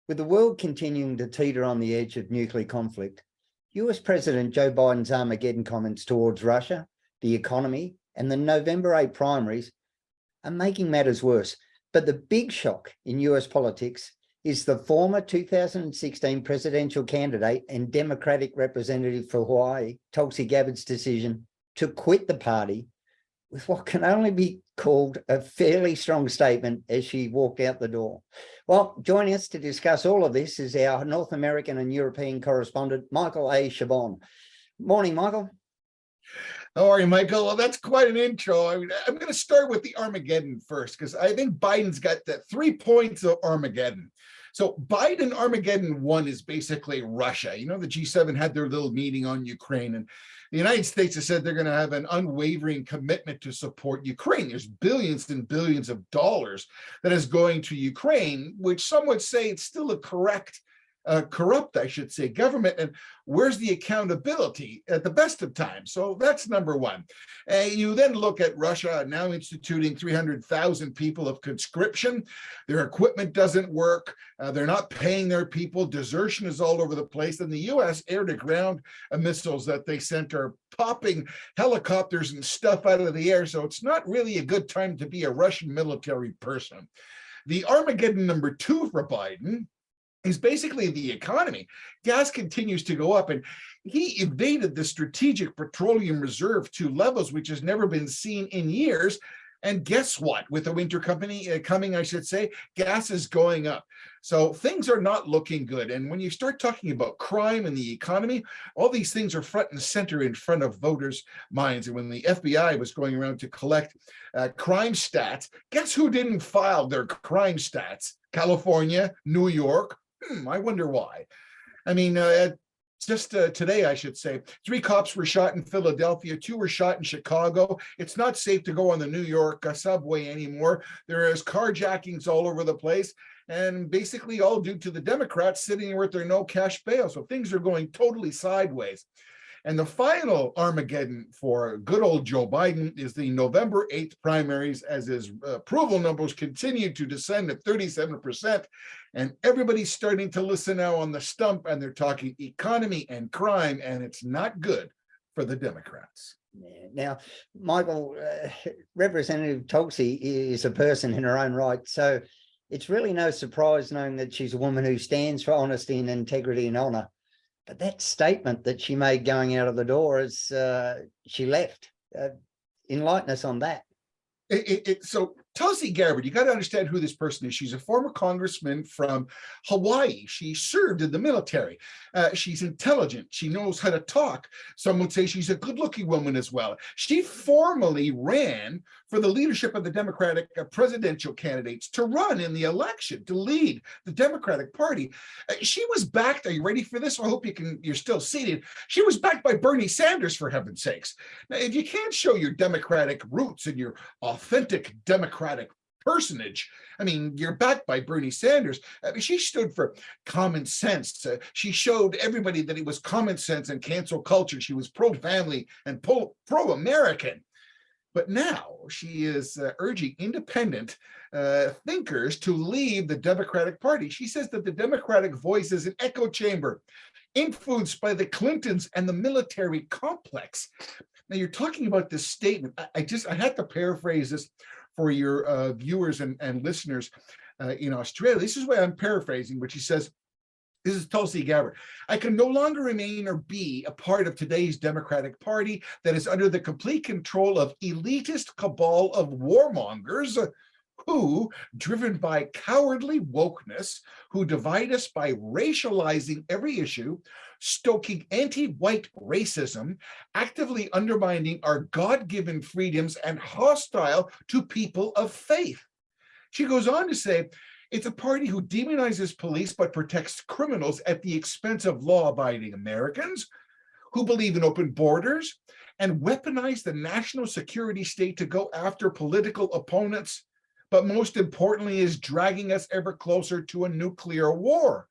With the world continuing to teeter on the edge of nuclear conflict, US President Joe Biden's Armageddon comments towards Russia, the economy, and the November 8 primaries are making matters worse. But the big shock in US politics is the former 2016 presidential candidate and Democratic representative for Hawaii, Tulsi Gabbard's decision to quit the party with what can only be called a fairly strong statement as she walked out the door. Well, joining us to discuss all of this is our North American and European correspondent, Michael A. Chabon. Morning, Michael. How are you, Michael? Well, that's quite an intro. I'm going to start with the Armageddon first, because I think Biden's got the 3 points of Armageddon. So Biden Armageddon 1 is basically Russia. You know, the G7 had their little meeting on Ukraine, and the United States has said they're going to have an unwavering commitment to support Ukraine. There's billions and billions of dollars that is going to Ukraine, which some would say it's still a corrupt, I should say, government. And where's the accountability at the best of times? So that's number one. You then look at Russia now instituting 300,000 people of conscription. Their equipment doesn't work. They're not paying their people. Desertion is all over the place. And the U.S. air-to-ground missiles that they sent are popping helicopters and stuff out of the air. So it's not really a good time to be a Russian military person. The Armageddon number 2 for Biden is basically the economy. Gas continues to go up, and he evaded the strategic petroleum reserve to levels which has never been seen in years. And guess what? With the winter coming, I should say, gas is going up. So things are not looking good. And when you start talking about crime and the economy, all these things are front and center in front of voters' minds. And when the FBI was going around to collect crime stats, guess who didn't file their crime stats? California, New York. I wonder why. I mean, just today, I should say, 3 cops were shot in Philadelphia, 2 were shot in Chicago. It's not safe to go on the New York subway anymore. There is carjackings all over the place, and basically all due to the Democrats sitting with their no cash bail. So things are going totally sideways. And the final Armageddon for good old Joe Biden is the November 8th primaries, as his approval numbers continue to descend at 37%. And everybody's starting to listen now on the stump, and they're talking economy and crime, and it's not good for the Democrats. Now, Michael, Representative Tulsi is a person in her own right. So it's really no surprise knowing that she's a woman who stands for honesty and integrity and honor. But that statement that she made going out of the door as she left, enlighten us on that. So Tulsi Gabbard, you got to understand who this person is. She's a former congressman from Hawaii. She served in the military. She's intelligent. She knows how to talk. Some would say she's a good-looking woman as well. She formally ran for the leadership of the Democratic presidential candidates to run in the election, to lead the Democratic Party. She was backed. Are you ready for this? I hope you're still seated. She was backed by Bernie Sanders, for heaven's sakes. Now, if you can't show your Democratic roots and your authentic Democratic personage, I mean, you're backed by Bernie Sanders. I mean, she stood for common sense. She showed everybody that it was common sense and cancel culture. She was pro-family and pro-American. But now she is urging independent thinkers to leave the Democratic Party. She says that the Democratic voice is an echo chamber influenced by the Clintons and the military complex. Now, you're talking about this statement. I had to paraphrase this for your viewers and listeners in Australia. This is why I'm paraphrasing, but she says, this is Tulsi Gabbard. I can no longer remain or be a part of today's Democratic Party that is under the complete control of elitist cabal of warmongers who, driven by cowardly wokeness, who divide us by racializing every issue, stoking anti-white racism, actively undermining our God-given freedoms, and hostile to people of faith. She goes on to say, it's a party who demonizes police but protects criminals at the expense of law-abiding Americans, who believe in open borders and weaponize the national security state to go after political opponents, but most importantly is dragging us ever closer to a nuclear war.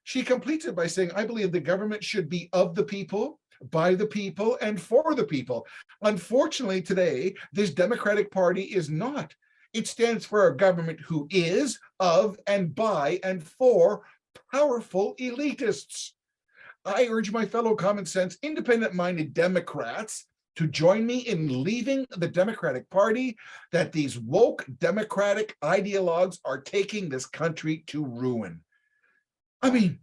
She completes it by saying, I believe the government should be of the people, by the people, and for the people. Unfortunately, today, this Democratic Party is not. It stands for a government who is, of, and by, and for powerful elitists. I urge my fellow common sense, independent-minded Democrats to join me in leaving the Democratic Party, that these woke Democratic ideologues are taking this country to ruin. I mean,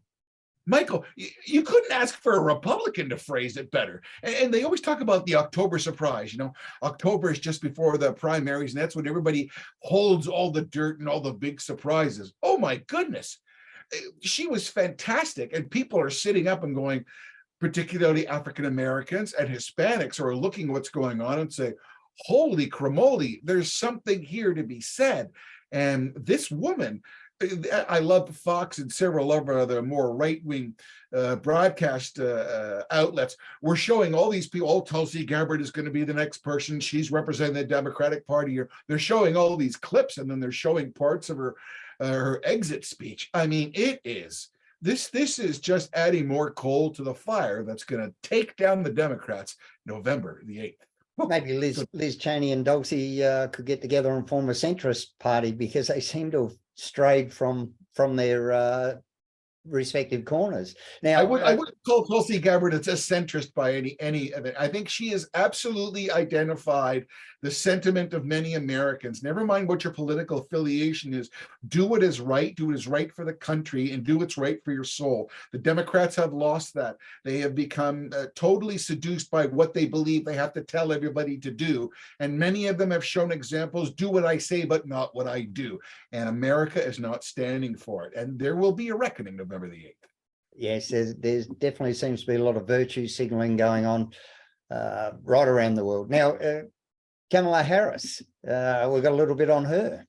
Michael, you couldn't ask for a Republican to phrase it better. And they always talk about the October surprise. You know, October is just before the primaries, and that's when everybody holds all the dirt and all the big surprises. Oh my goodness. She was fantastic. And people are sitting up and going, particularly African Americans and Hispanics, are looking at what's going on and say, holy cramoli, there's something here to be said. And this woman, I love Fox and several other more right-wing broadcast outlets were showing all these people. Oh, Tulsi Gabbard is going to be the next person. She's representing the Democratic Party. They're showing all these clips, and then they're showing parts of her exit speech. I mean, this is just adding more coal to the fire that's going to take down the Democrats November the 8th. Maybe Liz Cheney and Dulcie could get together and form a centrist party, because they seem to have strayed from their respective corners. Now, I wouldn't call Tulsi Gabbard a centrist by any of it. I think she has absolutely identified the sentiment of many Americans. Never mind what your political affiliation is. Do what is right. Do what is right for the country, and do what's right for your soul. The Democrats have lost that. They have become totally seduced by what they believe they have to tell everybody to do. And many of them have shown examples: do what I say, but not what I do. And America is not standing for it. And there will be a reckoning November the 8th. Yes, there's definitely seems to be a lot of virtue signaling going on right around the world. Now, Kamala Harris, we've got a little bit on her.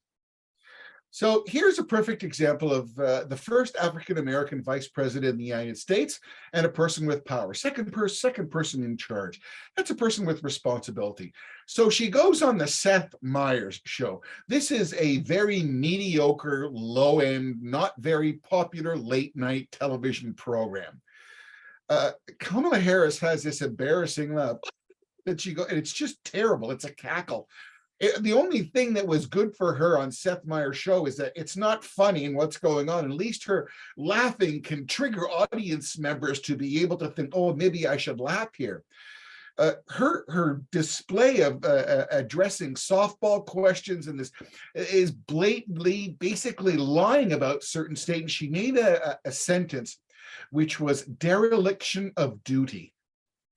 So here's a perfect example of the first African-American vice president in the United States, and a person with power, second person in charge. That's a person with responsibility. So she goes on the Seth Meyers show. This is a very mediocre, low-end, not very popular late-night television program. Kamala Harris has this embarrassing that she go, and it's just terrible. It's a cackle. The only thing that was good for her on Seth Meyers' show is that it's not funny in what's going on. At least her laughing can trigger audience members to be able to think, oh, maybe I should laugh here. Her display of addressing softball questions and this is blatantly, basically lying about certain statements. She made a sentence which was dereliction of duty.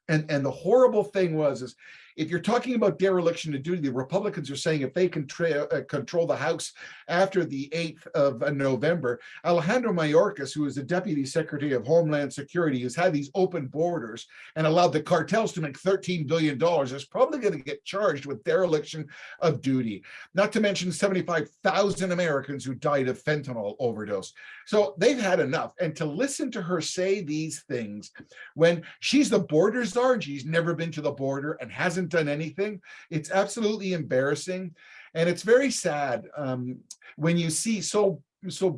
And the horrible thing was if you're talking about dereliction of duty, the Republicans are saying if they can control the House after the 8th of November, Alejandro Mayorkas, who is the Deputy Secretary of Homeland Security, has had these open borders and allowed the cartels to make $13 billion, is probably going to get charged with dereliction of duty, not to mention 75,000 Americans who died of fentanyl overdose. So they've had enough. And to listen to her say these things when she's the border czar and she's never been to the border and hasn't done anything, it's absolutely embarrassing. And it's very sad when you see so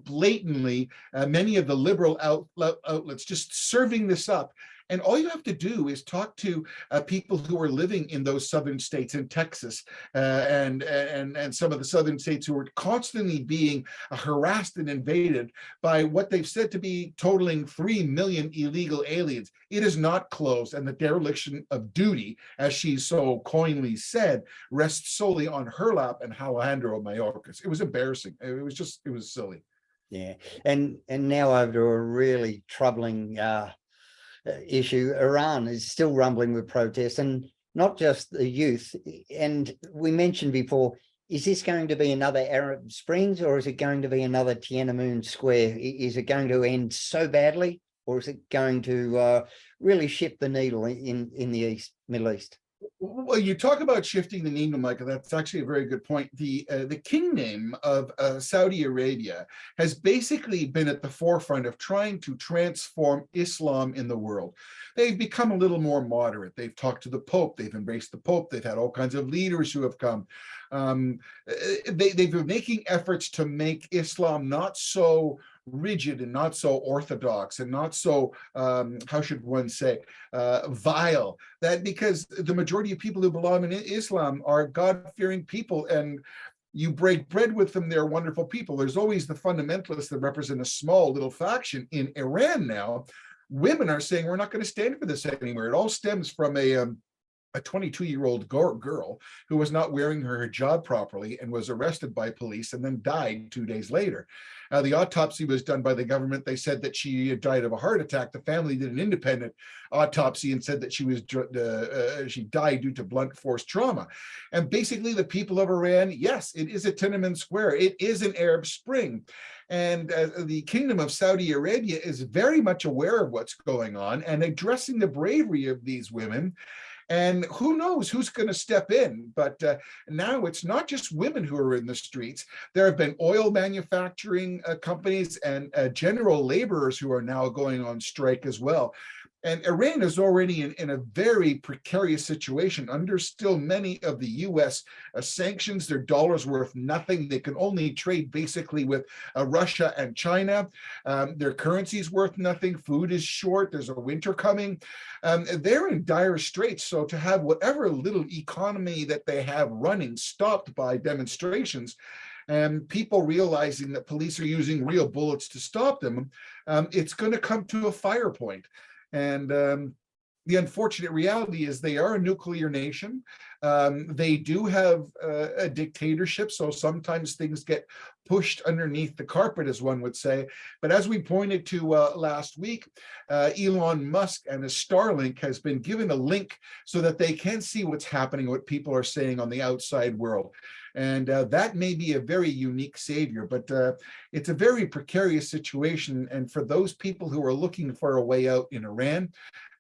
blatantly many of the liberal outlets just serving this up. And all you have to do is talk to people who are living in those southern states, in Texas and some of the southern states, who are constantly being harassed and invaded by what they've said to be totaling 3 million illegal aliens. It is not closed, and the dereliction of duty, as she so coinly said, rests solely on her lap and Alejandro Mayorkas. It was embarrassing. It was silly. Yeah, and now over to a really troubling issue. Iran is still rumbling with protests, and not just the youth. And we mentioned before, is this going to be another Arab Springs, or is it going to be another Tiananmen Square? Is it going to end so badly, or is it going to really shift the needle in the Middle East? Well, you talk about shifting the needle, Michael. That's actually a very good point. The kingdom of Saudi Arabia has basically been at the forefront of trying to transform Islam in the world. They've become a little more moderate. They've talked to the Pope. They've embraced the Pope. They've had all kinds of leaders who have come. They've been making efforts to make Islam not so rigid and not so orthodox and not so, how should one say, vile. That because the majority of people who belong in Islam are God-fearing people, and You break bread with them, they're wonderful people. There's always the fundamentalists that represent a small little faction. In Iran now, women are saying, we're not going to stand for this anymore. It all stems from a 22-year-old girl who was not wearing her hijab properly and was arrested by police and then died 2 days later. The autopsy was done by the government. They said that she died of a heart attack. The family did an independent autopsy and said that she died due to blunt force trauma. And basically the people of Iran, yes, it is a Tiananmen Square. It is an Arab Spring. And the Kingdom of Saudi Arabia is very much aware of what's going on and addressing the bravery of these women. And who knows who's going to step in. But now it's not just women who are in the streets. There have been oil manufacturing companies and general laborers who are now going on strike as well. And Iran is already in a very precarious situation under still many of the US sanctions. Their dollar's worth nothing. They can only trade basically with Russia and China. Their currency's worth nothing. Food is short. There's a winter coming. They're in dire straits. So to have whatever little economy that they have running stopped by demonstrations, and people realizing that police are using real bullets to stop them, it's going to come to a fire point. And the unfortunate reality is they are a nuclear nation. They do have a dictatorship, so sometimes things get pushed underneath the carpet, as one would say. But as we pointed to last week, Elon Musk and his Starlink has been given a link so that they can see what's happening, what people are saying on the outside world. And that may be a very unique savior, but it's a very precarious situation. And for those people who are looking for a way out in Iran,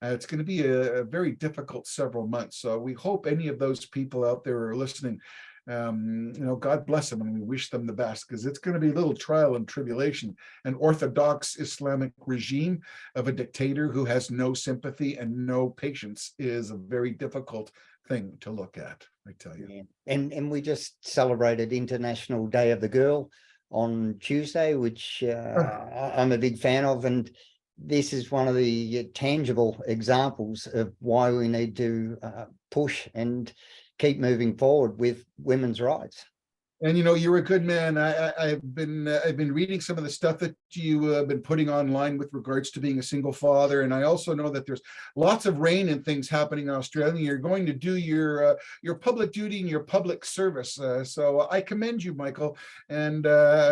it's going to be a very difficult several months. So we hope any of those people out there are listening, God bless them, and we wish them the best, because it's going to be a little trial and tribulation. An orthodox Islamic regime of a dictator who has no sympathy and no patience is a very difficult thing to look at, I tell you. Yeah. And we just celebrated International Day of the Girl on Tuesday, which I'm a big fan of. And this is one of the tangible examples of why we need to push and keep moving forward with women's rights. And you're a good man. I've been reading some of the stuff that you have been putting online with regards to being a single father, and I also know that there's lots of rain and things happening in Australia. You're going to do your public duty and your public service. So I commend you, Michael, and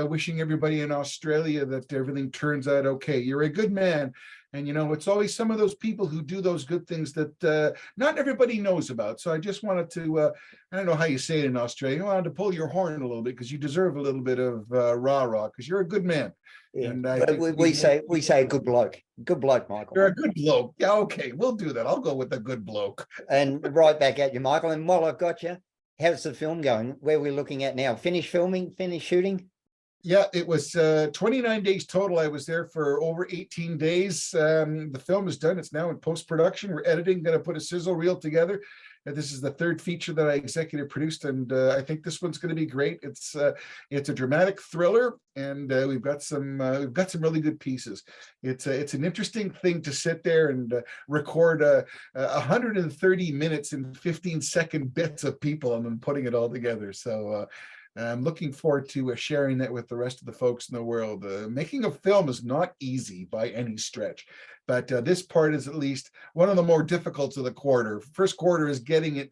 wishing everybody in Australia that everything turns out okay. You're a good man. And, it's always some of those people who do those good things that not everybody knows about. So I just wanted to, I don't know how you say it in Australia, I wanted to pull your horn a little bit, because you deserve a little bit of rah-rah, because you're a good man. Yeah. And we say good bloke. Good bloke, Michael. You're a good bloke. Yeah, okay, we'll do that. I'll go with the good bloke. And right back at you, Michael. And while I've got you, how's the film going? Where we're looking at now? Finished filming? Finished shooting? Yeah, it was 29 days total. I was there for over 18 days. The film is done. It's now in post-production. We're editing, going to put a sizzle reel together. This is the third feature that I executive produced, and I think this one's going to be great. It's a dramatic thriller, and we've got some really good pieces. It's an interesting thing to sit there and record 130 minutes in 15-second bits of people and then putting it all together. So I'm looking forward to sharing that with the rest of the folks in the world. Making a film is not easy by any stretch, but this part is at least one of the more difficult of the quarter. First quarter is getting it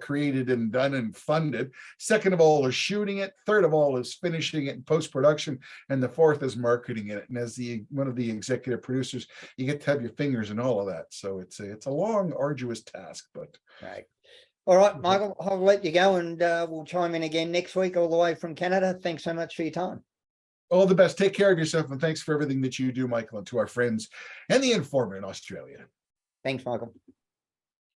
created and done and funded. Second of all is shooting it. Third of all is finishing it in post-production. And the fourth is marketing it. And as one of the executive producers, you get to have your fingers in all of that. So it's a long, arduous task, but. Right. All right, Michael, I'll let you go, and we'll chime in again next week all the way from Canada. Thanks so much for your time. All the best. Take care of yourself, and thanks for everything that you do, Michael, and to our friends and the Informer in Australia. Thanks, Michael.